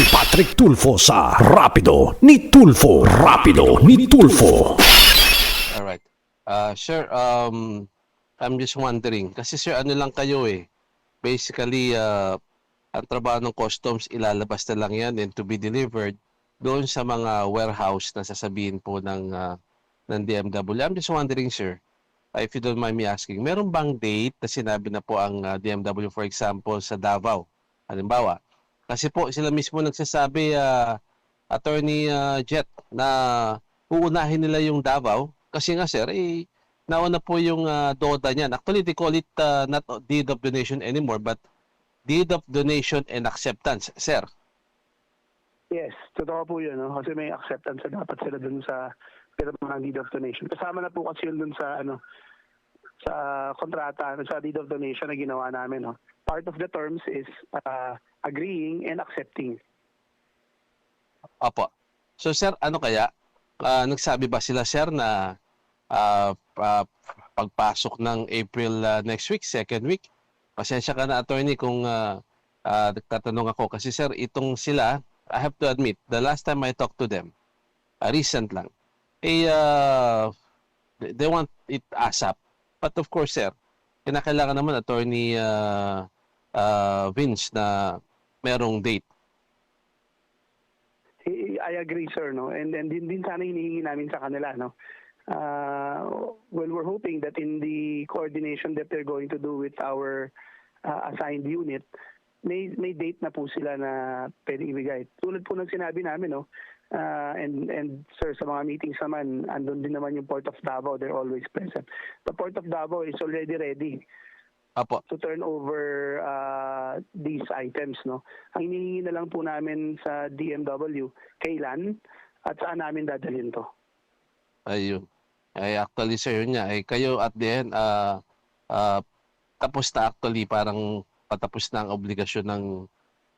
si Patrick Tulfo sa Rapido ni Tulfo. Rapido ni Tulfo. All right. Sir, I'm just wondering, kasi sir, ano lang kayo eh. Basically, ang trabaho ng customs, ilalabas na lang yan and to be delivered doon sa mga warehouse na sasabihin po ng DMW. I'm just wondering, sir, if you don't mind me asking, meron bang date na sinabi na po ang DMW, for example, sa Davao? Halimbawa, kasi po sila mismo nagsasabi, Attorney Jet, na uunahin nila yung Davao. Kasi nga, sir, nauna po yung DODA niyan. Actually, they call it not deed of donation anymore, but deed of donation and acceptance, sir. Yes, totoo po yun. No? Kasi may acceptance na dapat sila dun sa pirma ng deed of donation. Kasama na po kasi yun dun sa sa kontrata, sa deed of donation na ginawa namin. No? Part of the terms is agreeing and accepting. Opo. So, sir, ano kaya? Nagsabi ba sila, sir, na pagpasok ng April next week, second week? Pasensya ka na, attorney, kung nagtatanong ako. Kasi, sir, itong sila, I have to admit, the last time I talked to them, recent lang, they want it ASAP. But of course, sir, kinakailangan naman, attorney Vince, na merong date. I agree, sir. No? And din sana hinihingi namin sa kanila. No? Well, we're hoping that in the coordination that they're going to do with our assigned unit, may date na po sila na pwedeng ibigay. Tulad po ng sinabi namin, no? And sir, sa mga meetings naman, andun din naman yung Port of Davao. They're always present. The Port of Davao is already ready Apo. to turn over these items. No? Ang hinihingi na lang po namin sa DMW, kailan at saan namin dadalhin to. Ayun. Ay actually sir, yun nga. Kayo at the end, tapos na actually, parang patapos na ang obligasyon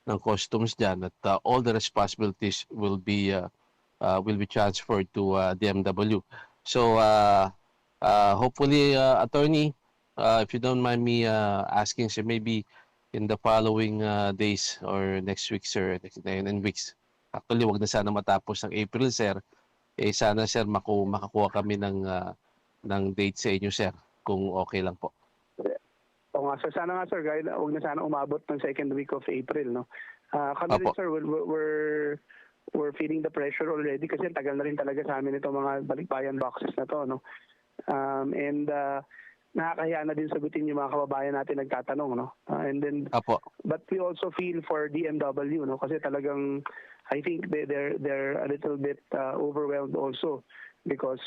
ng customs dyan at all the responsibilities will be transferred to DMW. So hopefully, attorney, if you don't mind me asking, sir, maybe in the following days or next week, sir, and weeks. Actually, wag na sana matapos ng April, sir. Sana, sir, makakuha kami ng date sa inyo, sir, kung okay lang po. O nga, sir, sana nga, sir, guys, huwag na sana umabot ng second week of April, no? Kami rin, Apo. sir, we're feeling the pressure already kasi tagal na rin talaga sa amin itong mga balikbayan boxes na to, no? And nakakahiya na din sagutin yung mga kababayan natin nagtatanong, no? And then, Apo. but we also feel for DMW, no? Kasi talagang, I think they're a little bit overwhelmed also because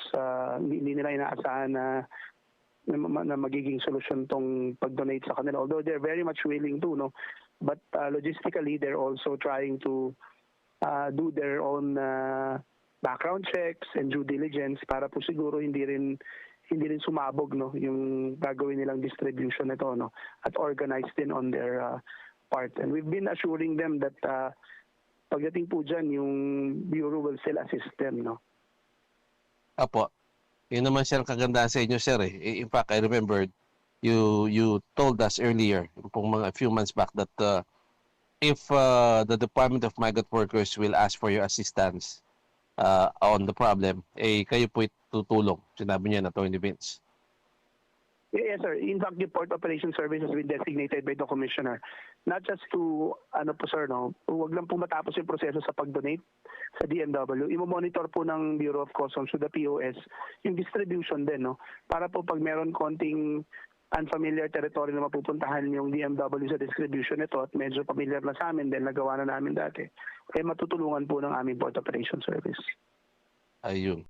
hindi nila inaasahan na magiging solusyon tong pag-donate sa kanila. Although they're very much willing to, no? But logistically, they're also trying to do their own background checks and due diligence para po siguro hindi rin sumabog, no, yung gagawin nilang distribution nito, no, at organized din on their part. And we've been assuring them that pagdating po dyan, yung Bureau will still assist them, no. Apo. Yun naman, sir, ang kagandahan sa inyo, sir. In fact, I remembered you told us earlier, a few months back, that if the Department of Migrant Workers will ask for your assistance on the problem, kayo po tutulong. Sinabi niya na Attorney Vince. Yes, sir. In fact, the Port Operation Service has been designated by the Commissioner. Not just to, sir, no, huwag lang po matapos yung proseso sa pag-donate sa DMW. Imo-monitor po ng Bureau of Customs to the POS yung distribution din, no? Para po pag meron konting unfamiliar territory na mapupuntahan yung DMW sa distribution nito at medyo familiar na sa amin, then nagawa na namin dati, matutulungan po ng aming Port Operation Service. Ayun.